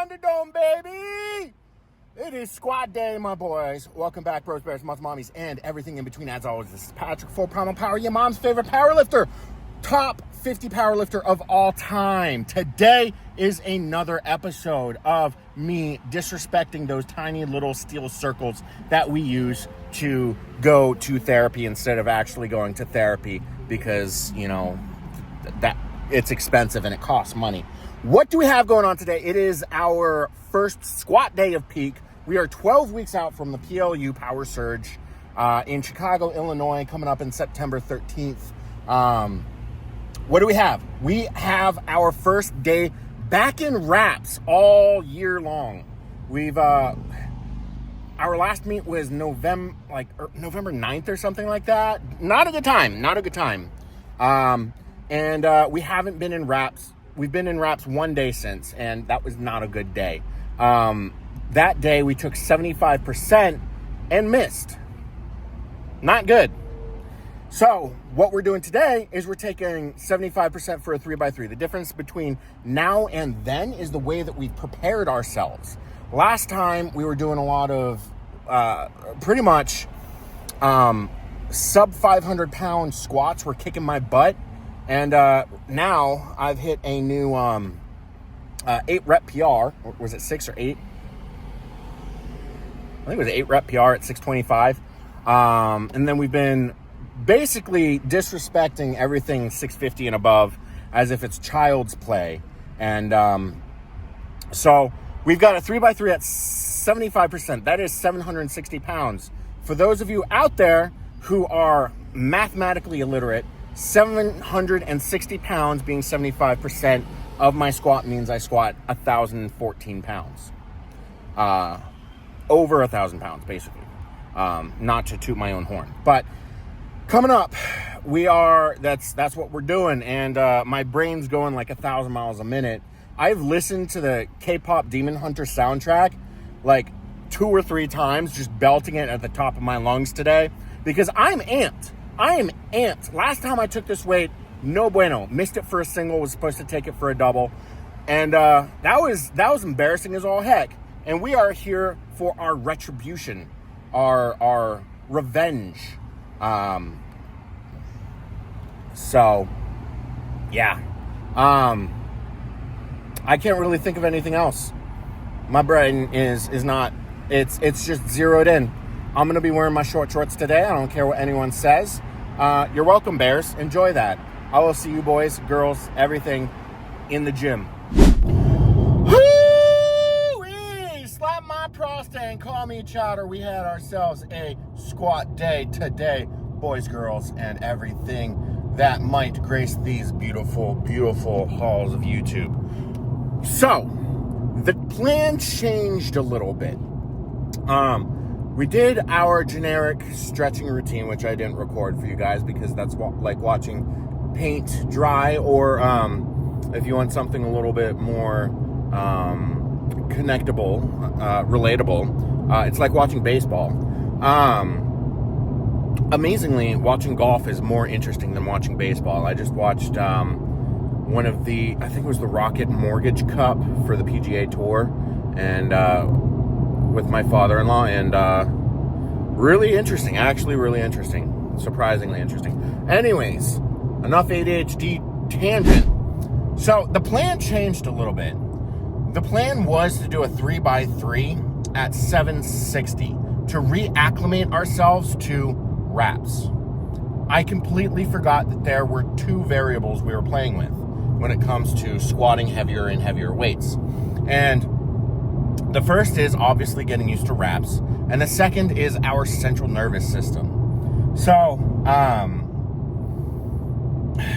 Thunderdome, baby! It is squat day, my boys. Welcome back, bros, bears, moms, mommies, and everything in between. As always, this is Patrick, full primal power, your mom's favorite powerlifter, top 50 powerlifter of all time. Today is another episode of me disrespecting those tiny little steel circles that we use to go to therapy instead of actually going to therapy because, you know, that it's expensive and it costs money. What do we have going on today? It is our first squat day of peak. We are 12 weeks out from the PLU Power Surge in Chicago, Illinois, coming up in September 13th. What do we have? We have our first day back in wraps all year long. We've our last meet was November 9th or something like that. Not a good time. And we haven't been in wraps. We've been in wraps one day since, and that was not a good day. That day we took 75% and missed. Not good. So what we're doing today is we're taking 75% for a 3x3. The difference between now and then is the way that we've prepared ourselves. Last time we were doing a lot of pretty much sub 500 pound squats. We're kicking my butt. And now I've hit a new 8 rep PR. Was it 6 or 8? I think it was 8 rep PR at 625. And then we've been basically disrespecting everything 650 and above as if it's child's play. And so we've got a 3x3 at 75%. That is 760 pounds. For those of you out there who are mathematically illiterate, 760 pounds being 75% of my squat means I squat 1,014 pounds. Over 1,000 pounds, basically. Not to toot my own horn. But coming up, that's what we're doing. And my brain's going like 1,000 miles a minute. I've listened to the K-pop Demon Hunter soundtrack like 2 or 3 times, just belting it at the top of my lungs today because I'm amped. I am amped. Last time I took this weight, no bueno. Missed it for a single, was supposed to take it for a double. And that was embarrassing as all heck. And we are here for our retribution, our revenge. So, yeah. I can't really think of anything else. My brain is not, it's just zeroed in. I'm going to be wearing my short shorts today. I don't care what anyone says. You're welcome, Bears. Enjoy that. I will see you boys, girls, everything in the gym. Woo-wee! Slap my prostate and call me chowder. We had ourselves a squat day today, boys, girls, and everything that might grace these beautiful, beautiful halls of YouTube. So, the plan changed a little bit. We did our generic stretching routine, which I didn't record for you guys because that's like watching paint dry, or if you want something a little bit more connectable, relatable, it's like watching baseball. Amazingly, watching golf is more interesting than watching baseball. I just watched one of the, I think it was the Rocket Mortgage Cup for the PGA Tour, and with my father-in-law, and really interesting, actually really interesting, surprisingly interesting. Anyways, enough ADHD tangent. So the plan changed a little bit. The plan was to do a 3x3 at 760 to reacclimate ourselves to wraps. I completely forgot that there were 2 variables we were playing with when it comes to squatting heavier and heavier weights. And the first is obviously getting used to wraps, and the second is our central nervous system. So,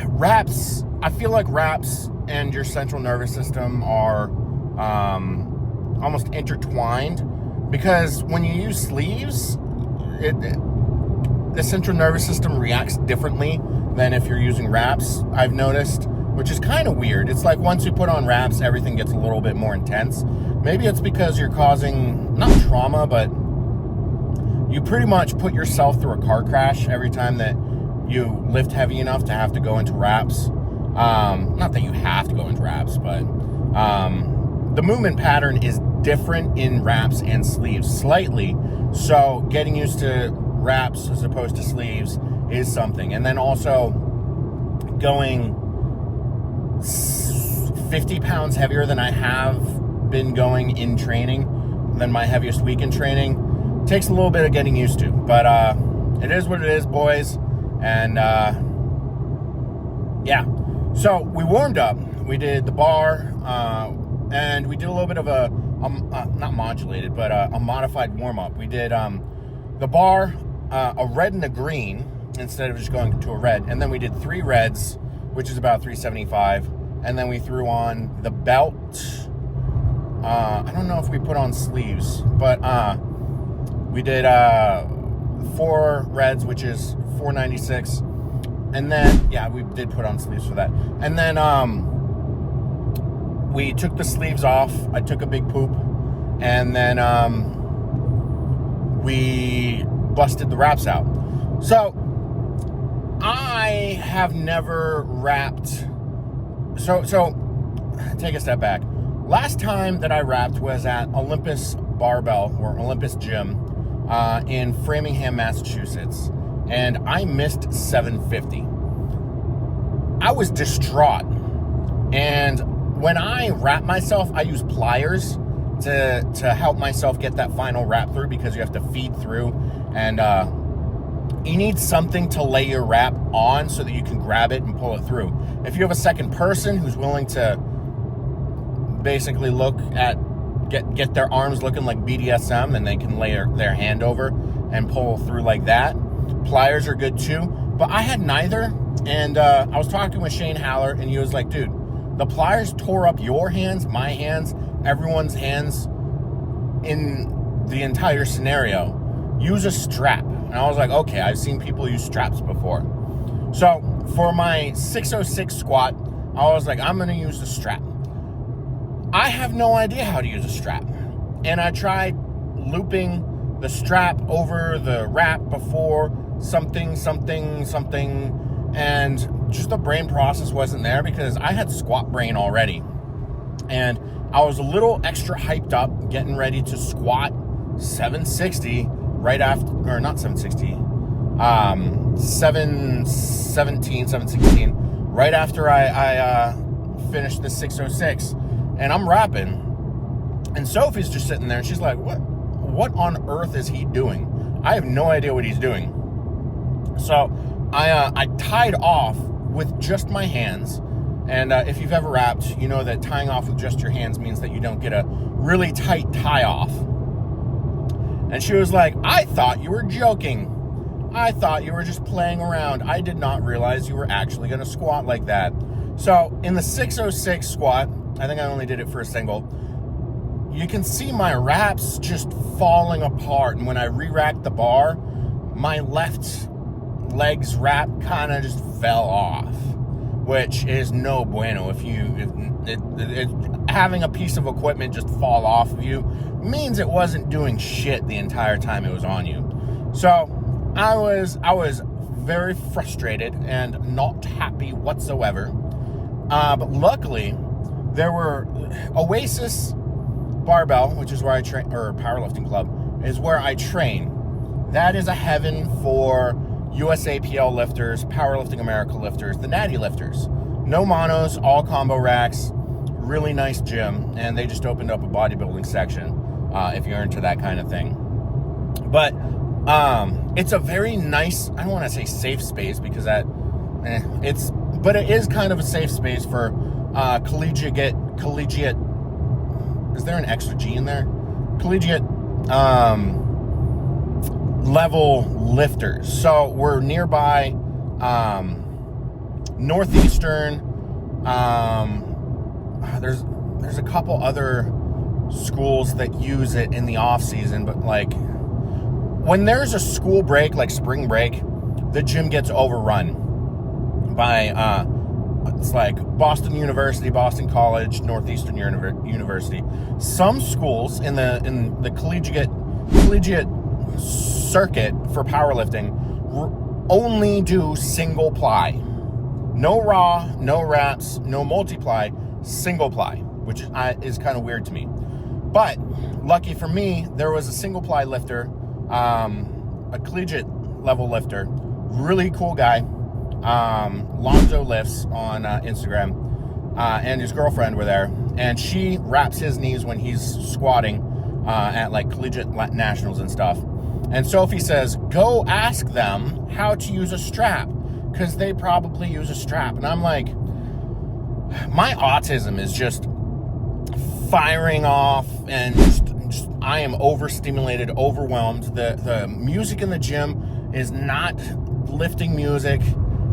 wraps, I feel like wraps and your central nervous system are almost intertwined, because when you use sleeves, the central nervous system reacts differently than if you're using wraps, I've noticed, which is kind of weird. It's like once you put on wraps, everything gets a little bit more intense. Maybe it's because you're causing, not trauma, but you pretty much put yourself through a car crash every time that you lift heavy enough to have to go into wraps. Not that you have to go into wraps, but the movement pattern is different in wraps and sleeves slightly. So getting used to wraps as opposed to sleeves is something. And then also going 50 pounds heavier than I have been going in training, than my heaviest week in training, takes a little bit of getting used to. But it is what it is, boys. And yeah. So we warmed up. We did the bar, and we did a little bit of a not modulated, but a modified warm-up. We did the bar, a red and a green, instead of just going to a red. And then we did 3 reds, which is about 375. And then we threw on the belt. I don't know if we put on sleeves, but we did 4 reds, which is 496. And then, yeah, we did put on sleeves for that. And then we took the sleeves off. I took a big poop. And then we busted the wraps out. So I have never wrapped. So take a step back. Last time that I wrapped was at Olympus Barbell, or Olympus Gym, in Framingham, Massachusetts. And I missed 750. I was distraught. And when I wrap myself, I use pliers to help myself get that final wrap through, because you have to feed through. And you need something to lay your wrap on so that you can grab it and pull it through. If you have a second person who's willing to basically get their arms looking like BDSM, then they can lay their hand over and pull through like that. Pliers are good too, but I had neither. And I was talking with Shane Haller, and he was like, dude, the pliers tore up your hands, my hands, everyone's hands in the entire scenario. Use a strap. And I was like, okay, I've seen people use straps before. So for my 606 squat, I was like, I'm going to use the strap. I have no idea how to use a strap. And I tried looping the strap over the wrap before something, and just the brain process wasn't there, because I had squat brain already. And I was a little extra hyped up getting ready to squat 760 right after, or not 760, 716, right after I finished the 606. And I'm rapping, and Sophie's just sitting there, and she's like, what on earth is he doing? I have no idea what he's doing. So I tied off with just my hands. And if you've ever wrapped, you know that tying off with just your hands means that you don't get a really tight tie off. And she was like, I thought you were joking. I thought you were just playing around. I did not realize you were actually going to squat like that. So in the 606 squat, I think I only did it for a single, you can see my wraps just falling apart. And when I re-racked the bar, my left leg's wrap kind of just fell off, which is no bueno. If having a piece of equipment just fall off of you means it wasn't doing shit the entire time it was on you. So I was very frustrated and not happy whatsoever. But luckily, there were Oasis Barbell, which is where I train, or Powerlifting Club, is where I train. That is a heaven for USAPL lifters, Powerlifting America lifters, the natty lifters. No monos, all combo racks, really nice gym, and they just opened up a bodybuilding section if you're into that kind of thing. But it's a very nice, I don't want to say safe space, because but it is kind of a safe space for collegiate, is there an extra G in there? Collegiate level lifters. So we're nearby Northeastern. There's a couple other schools that use it in the off season, but like when there's a school break, like spring break, the gym gets overrun by it's like Boston University, Boston College, Northeastern University. Some schools in the collegiate circuit for powerlifting only do single ply. No raw, no wraps, no multiply, single ply. which is kind of weird to me. But lucky for me, there was a single ply lifter, a collegiate level lifter, really cool guy, Lonzo Lifts on Instagram, and his girlfriend were there, and she wraps his knees when he's squatting at like collegiate nationals and stuff. And Sophie says, go ask them how to use a strap, because they probably use a strap. And I'm like, my autism is just firing off, and just I am overstimulated, overwhelmed. The music in the gym is not lifting music,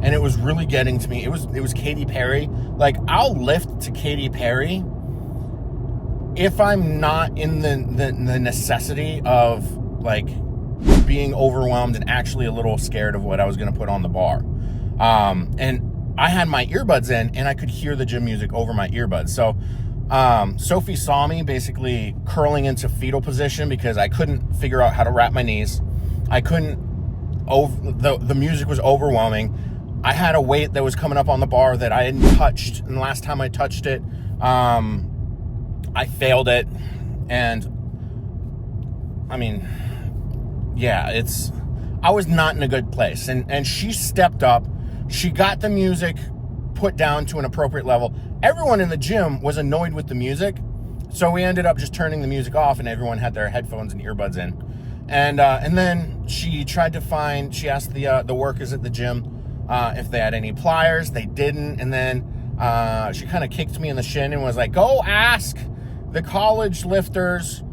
and it was really getting to me. It was Katy Perry. Like, I'll lift to Katy Perry if I'm not in the necessity of like being overwhelmed and actually a little scared of what I was going to put on the bar. And I had my earbuds in, and I could hear the gym music over my earbuds. So Sophie saw me basically curling into fetal position because I couldn't figure out how to wrap my knees. I couldn't, the music was overwhelming. I had a weight that was coming up on the bar that I hadn't touched, and the last time I touched it, I failed it. And I mean, yeah, I was not in a good place. And she stepped up. She got the music put down to an appropriate level. Everyone in the gym was annoyed with the music, so we ended up just turning the music off, and everyone had their headphones and earbuds in. And then she asked the workers at the gym if they had any pliers. They didn't. And then she kind of kicked me in the shin and was like, go ask the college lifters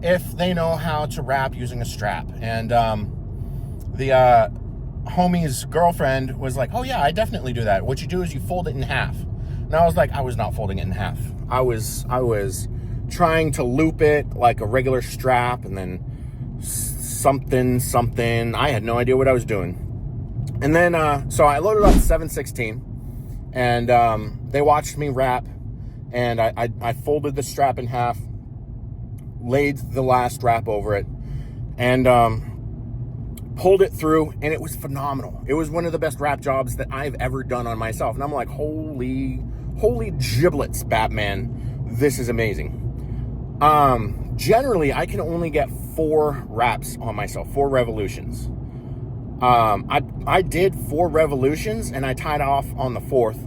if they know how to wrap using a strap. And the homie's girlfriend was like, oh yeah, I definitely do that. What you do is you fold it in half. And I was like, I was not folding it in half. I was trying to loop it like a regular strap, and then something. I had no idea what I was doing. And then, so I loaded up 716, and they watched me wrap, and I folded the strap in half, laid the last wrap over it, and pulled it through, and it was phenomenal. It was one of the best wrap jobs that I've ever done on myself. And I'm like, holy giblets, Batman, this is amazing. Generally, I can only get 4 wraps on myself, 4 revolutions. I did 4 revolutions, and I tied off on the 4th,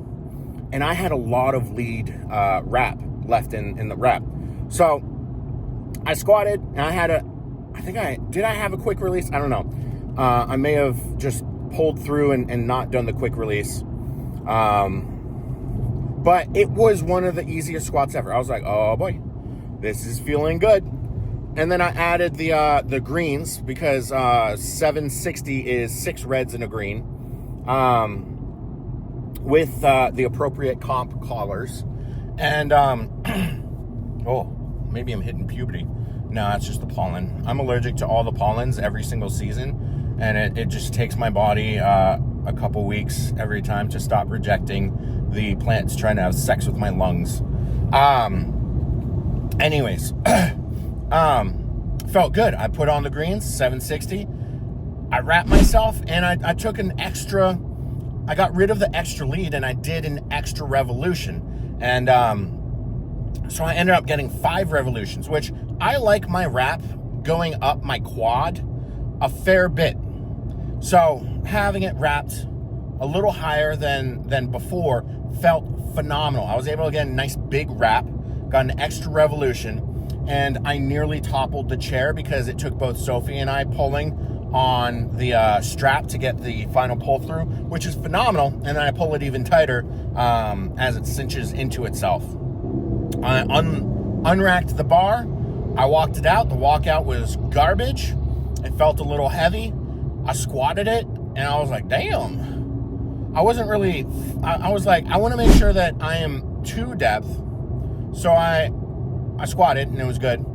and I had a lot of lead wrap left in the wrap. So I squatted, and I have a quick release? I don't know. I may have just pulled through and not done the quick release. But it was one of the easiest squats ever. I was like, oh boy, this is feeling good. And then I added the greens, because 760 is 6 reds and a green, with the appropriate comp collars. And oh, maybe I'm hitting puberty. No, it's just the pollen. I'm allergic to all the pollens every single season, and it just takes my body a couple weeks every time to stop rejecting the plants trying to have sex with my lungs. Anyways, felt good. I put on the greens, 760. I wrapped myself, and I took I got rid of the extra lead, and I did an extra revolution. And so I ended up getting 5 revolutions, which I like my wrap going up my quad a fair bit. So having it wrapped a little higher than before felt phenomenal. I was able to get a nice big wrap, got an extra revolution, and I nearly toppled the chair because it took both Sophie and I pulling on the strap to get the final pull through, which is phenomenal. And then I pull it even tighter as it cinches into itself. I unracked the bar. I walked it out. The walkout was garbage. It felt a little heavy. I squatted it, and I was like, damn. I wasn't really, I was like, I want to make sure that I am to depth. So I squatted, and it was good.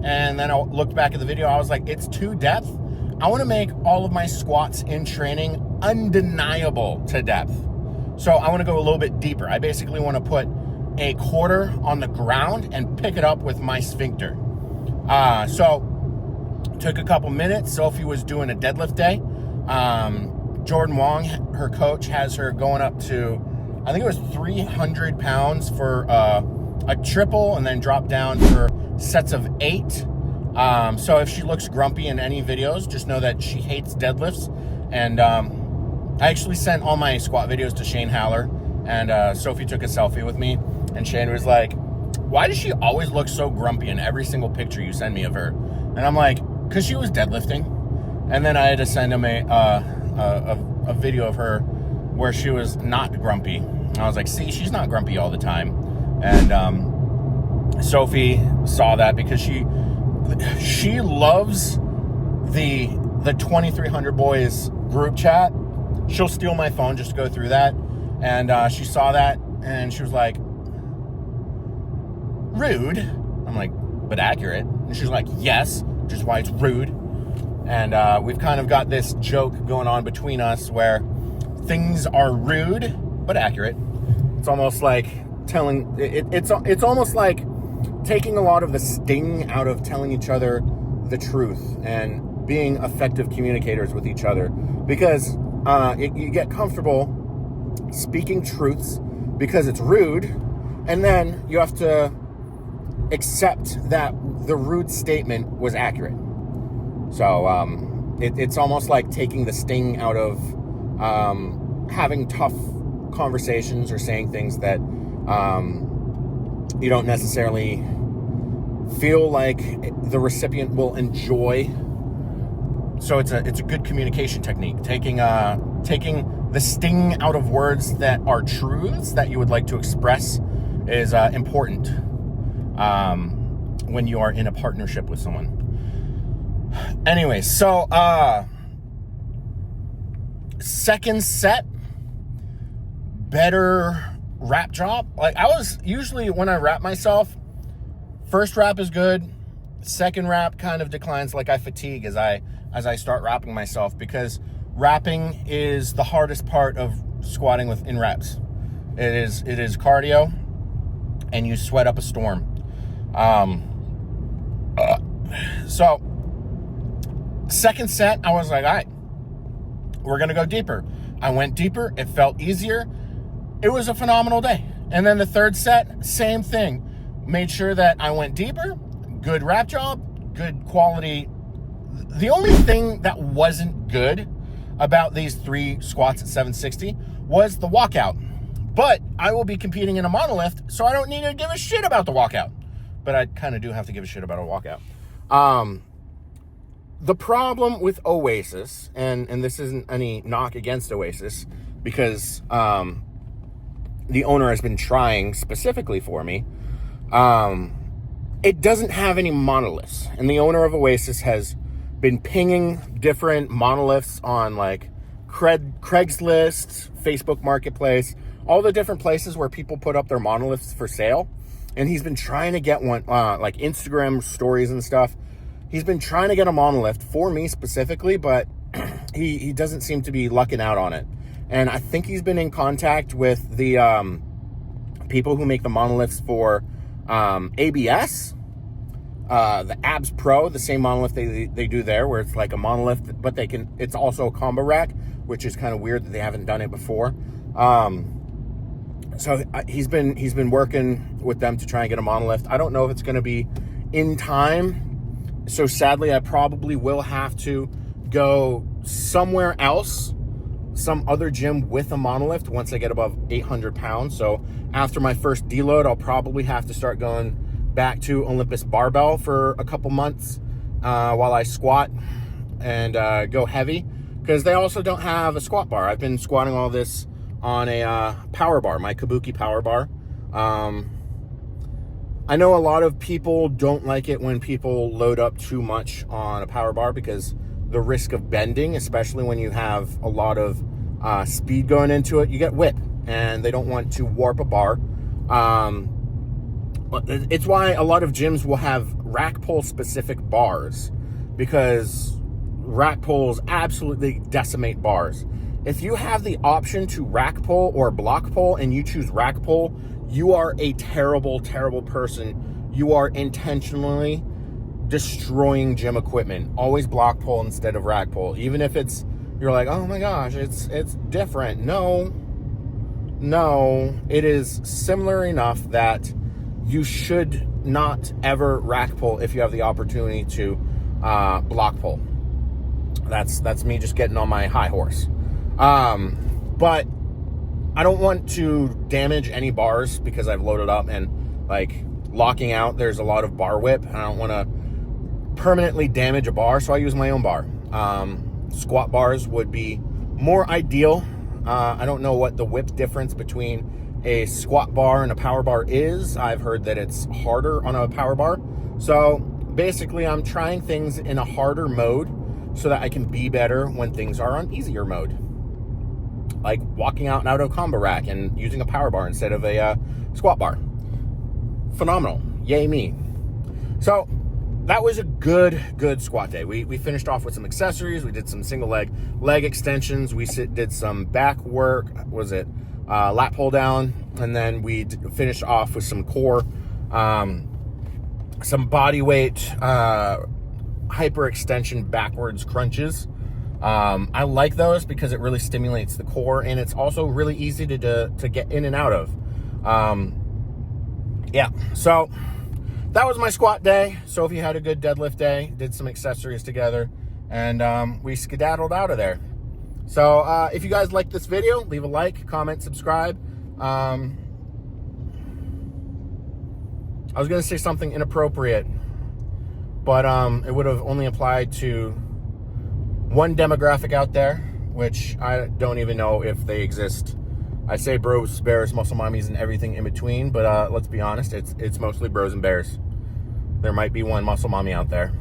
And then I looked back at the video. I was like, it's to depth. I want to make all of my squats in training undeniable to depth. So I want to go a little bit deeper. I basically want to put a quarter on the ground and pick it up with my sphincter. So took a couple minutes. Sophie was doing a deadlift day. Jordan Wong, her coach, has her going up to, I think it was 300 pounds for a triple and then drop down for sets of 8. So if she looks grumpy in any videos, just know that she hates deadlifts. And I actually sent all my squat videos to Shane Haller, and Sophie took a selfie with me, and Shane was like, why does she always look so grumpy in every single picture you send me of her? And I'm like, because she was deadlifting. And then I had to send him a video of her where she was not grumpy. And I was like, see, she's not grumpy all the time. And Sophie saw that because she loves the 2300 boys group chat. She'll steal my phone just to go through that. And she saw that and she was like, rude. I'm like, but accurate. And she's like, yes, which is why it's rude. And we've kind of got this joke going on between us where things are rude but accurate. It's almost like it's almost like taking a lot of the sting out of telling each other the truth and being effective communicators with each other, because you get comfortable speaking truths because it's rude, and then you have to accept that the rude statement was accurate. So it's almost like taking the sting out of having tough conversations or saying things that you don't necessarily feel like the recipient will enjoy. So it's a good communication technique, taking the sting out of words that are truths that you would like to express is important when you are in a partnership with someone. Anyway, so second set, better rap drop. Like, I was usually, when I rap myself, first rap is good, second rap kind of declines. Like, I fatigue as I start rapping myself, because rapping is the hardest part of squatting in reps. It is cardio, and you sweat up a storm. So second set, I was like, all right, we're going to go deeper. I went deeper. It felt easier. It was a phenomenal day. And then the third set, same thing. Made sure that I went deeper. Good rap job, good quality. The only thing that wasn't good about these 3 squats at 760 was the walkout. But I will be competing in a monolift, so I don't need to give a shit about the walkout. But I kind of do have to give a shit about a walkout. The problem with Oasis, and this isn't any knock against Oasis, because the owner has been trying specifically for me, it doesn't have any monoliths. And the owner of Oasis has been pinging different monoliths on like Craigslist, Facebook Marketplace, all the different places where people put up their monoliths for sale. And he's been trying to get one, like Instagram stories and stuff. He's been trying to get a monolith for me specifically, but he doesn't seem to be lucking out on it. And I think he's been in contact with the people who make the monoliths for ABS, the Abs Pro, the same monolith they do there, where it's like a monolith, but it's also a combo rack, which is kind of weird that they haven't done it before. So he's been working with them to try and get a monolith. I don't know if it's going to be in time. So sadly, I probably will have to go somewhere else, some other gym with a monolith once I get above 800 pounds. So after my first deload, I'll probably have to start going back to Olympus barbell for a couple months while I squat and go heavy, because they also don't have a squat bar. I've been squatting all this on a power bar, my Kabuki power bar. I know a lot of people don't like it when people load up too much on a power bar, because the risk of bending, especially when you have a lot of speed going into it, you get whip, and they don't want to warp a bar. But it's why a lot of gyms will have rack pull specific bars, because rack pulls absolutely decimate bars. If you have the option to rack pull or block pull and you choose rack pull, you are a terrible, terrible person. You are intentionally destroying gym equipment. Always block pull instead of rack pull. Even if you're like, oh my gosh, it's different. No, it is similar enough that you should not ever rack pull if you have the opportunity to block pull. That's me just getting on my high horse. But I don't want to damage any bars because I've loaded up and like locking out. There's a lot of bar whip. I don't want to permanently damage a bar, so I use my own bar. Squat bars would be more ideal. I don't know what the whip difference between a squat bar and a power bar is. I've heard that it's harder on a power bar. So basically I'm trying things in a harder mode so that I can be better when things are on easier mode. Like walking out and out of a combo rack and using a power bar instead of a squat bar. Phenomenal. Yay me. So that was a good squat day. We finished off with some accessories. We did some single leg extensions. We did some back work. Was it lat pull down? And then we finished off with some core, some body weight, hyper extension backwards crunches. I like those because it really stimulates the core, and it's also really easy to get in and out of. Yeah, so that was my squat day. Sophie had a good deadlift day, did some accessories together, and we skedaddled out of there. So if you guys like this video, leave a like, comment, subscribe. I was going to say something inappropriate, but it would have only applied to one demographic out there, which I don't even know if they exist. I say bros, bears, muscle mommies, and everything in between, but let's be honest, it's mostly bros and bears. There might be one muscle mommy out there,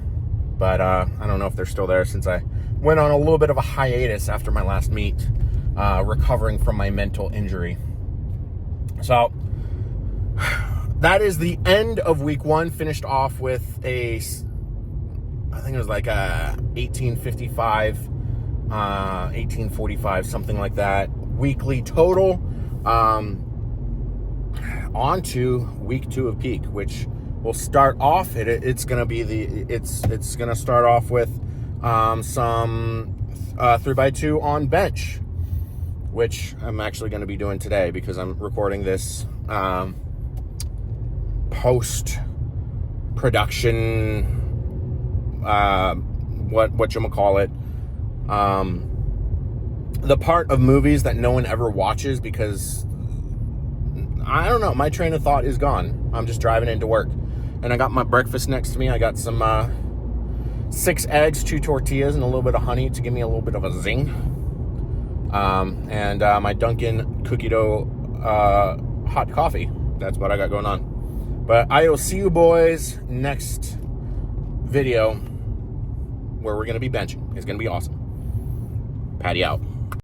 but I don't know if they're still there since I went on a little bit of a hiatus after my last meet, recovering from my mental injury. So that is the end of week one. Finished off with I think it was like a 1855, 1845, something like that. Weekly total. On to week two of peak, which will start off. It's gonna be it's gonna start off with some 3x2 on bench, which I'm actually gonna be doing today because I'm recording this post production. Whatchamacallit, the part of movies that no one ever watches because, I don't know, my train of thought is gone. I'm just driving into work. And I got my breakfast next to me. I got some 6 eggs, 2 tortillas, and a little bit of honey to give me a little bit of a zing. And my Dunkin' cookie dough hot coffee. That's what I got going on. But I will see you boys next video where we're going to be benching. It's going to be awesome. Patty out.